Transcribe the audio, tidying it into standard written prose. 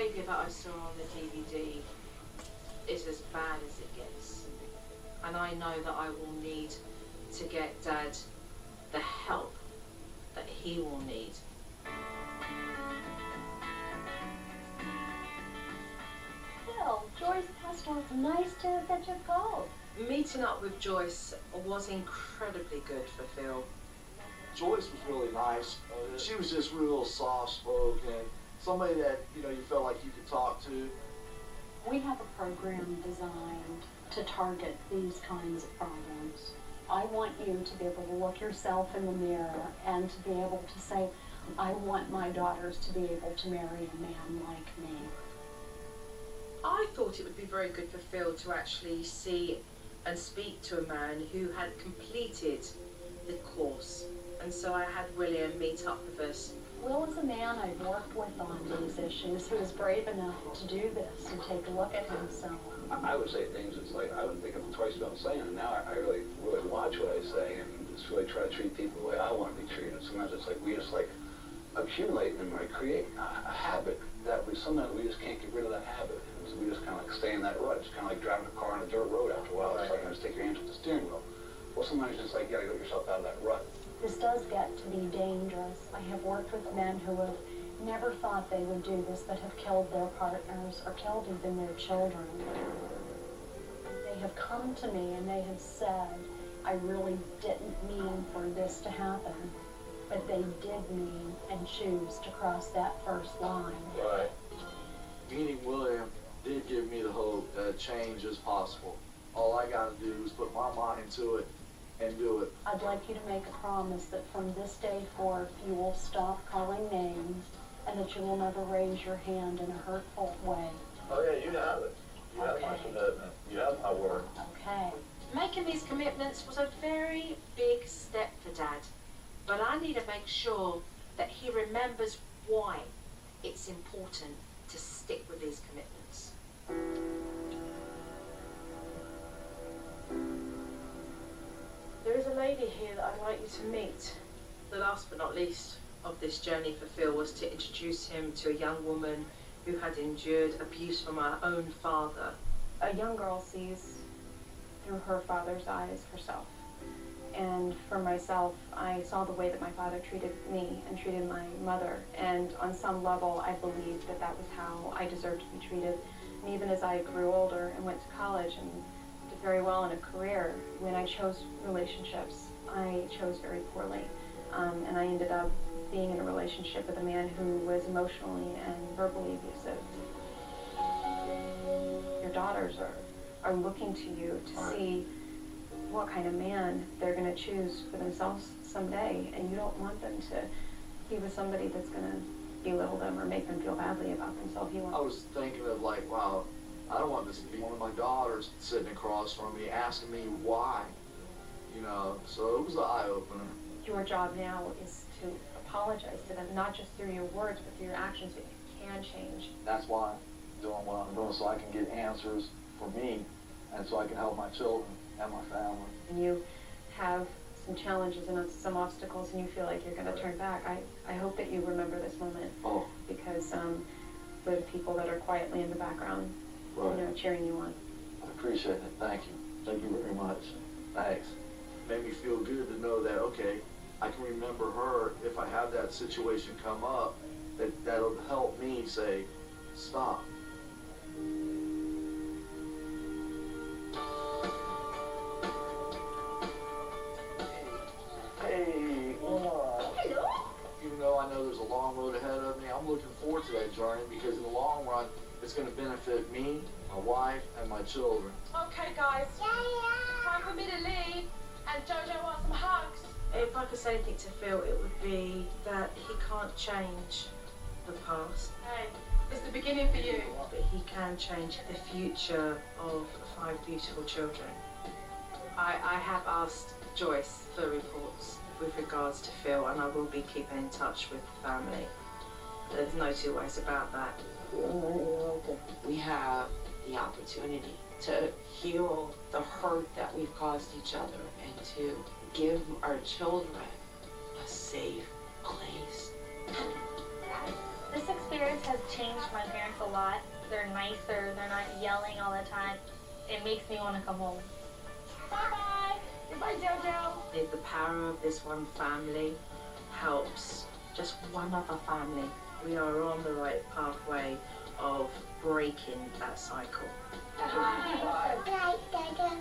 behaviour that I saw on the DVD is as bad as it gets. And I know that I will need to get Dad the help that he will need. Well, Joyce Pastor, it's nice that you called. Meeting up with Joyce was incredibly good for Phil. Joyce was really nice. She was just real soft-spoken, somebody that, you felt like you could talk to. We have a program designed to target these kinds of problems. I want you to be able to look yourself in the mirror and to be able to say, I want my daughters to be able to marry a man like me. I thought it would be very good for Phil to actually see and speak to a man who had completed the course. And so I had William meet up with us. Will is a man I've worked with on these issues who is brave enough to do this and take a look at himself. I would say things it's like I wouldn't think of twice about saying, and now I really watch what I say and just really try to treat people the way I want to be treated. Sometimes it's like we just accumulate and create a habit that sometimes we just can't get rid of that habit. And so we just kind of stay in that rut. It's kind of like driving a car on a dirt road after a while. It's like, just take your hands off the steering wheel. Well, sometimes it's like you gotta get yourself out of that rut. This does get to be dangerous. I have worked with men who have never thought they would do this, but have killed their partners or killed even their children. They have come to me and they have said, I really didn't mean for this to happen, but they did mean and choose to cross that first line. Right. Meeting William did give me the hope that change is possible. All I gotta do is put my mind to it and do it. I'd like you to make a promise that from this day forth you will stop calling names and that you will never raise your hand in a hurtful way. Oh yeah, you have it. You have my commitment. You have my word. Okay. Making these commitments was a very big step for Dad, but I need to make sure that he remembers why it's important to stick with these commitments. There is a lady here that I'd like you to meet. The last but not least of this journey for Phil was to introduce him to a young woman who had endured abuse from her own father. A young girl sees through her father's eyes herself. And for myself, I saw the way that my father treated me and treated my mother. And on some level, I believed that that was how I deserved to be treated. And even as I grew older and went to college and did very well in a career, when I chose relationships, I chose very poorly. And I ended up being in a relationship with a man who was emotionally and verbally abusive. Your daughters are looking to you to see what kind of man they're going to choose for themselves someday, and you don't want them to be with somebody that's going to belittle them or make them feel badly about themselves. I was thinking of wow, I don't want this to be one of my daughters sitting across from me asking me why, so it was an eye-opener. Your job now is to apologize to them, not just through your words, but through your actions, so you can change. That's why I'm doing what I'm doing, so I can get answers for me, and so I can help my children and my family. And you have some challenges and some obstacles, and you feel like you're going to turn back. I hope that you remember this moment, because for the people that are quietly in the background, cheering you on. I appreciate it. Thank you. Thank you very much. Thanks. It made me feel good to know that, okay, I can remember her if I have that situation come up, that'll help me say, stop. Hey, hello. Even though I know there's a long road ahead of me, I'm looking forward to that journey because in the long run, it's going to benefit me, my wife, and my children. Okay, guys. Time for me to leave, and Jojo wants some hugs. If I could say anything to Phil, it would be that he can't change the past. Hey, it's the beginning for you. But he can change the future of 5 beautiful children. I have asked Joyce for reports with regards to Phil, and I will be keeping in touch with the family. There's no two ways about that. We have the opportunity to heal the hurt that we've caused each other and to give our children a safe place. This experience this has changed my parents a lot. They're nicer, they're not yelling all the time. It makes me want to come home. Bye-bye. Goodbye, JoJo. The power of this one family helps just one other family. We are on the right pathway of breaking that cycle. Bye. Bye, Dada.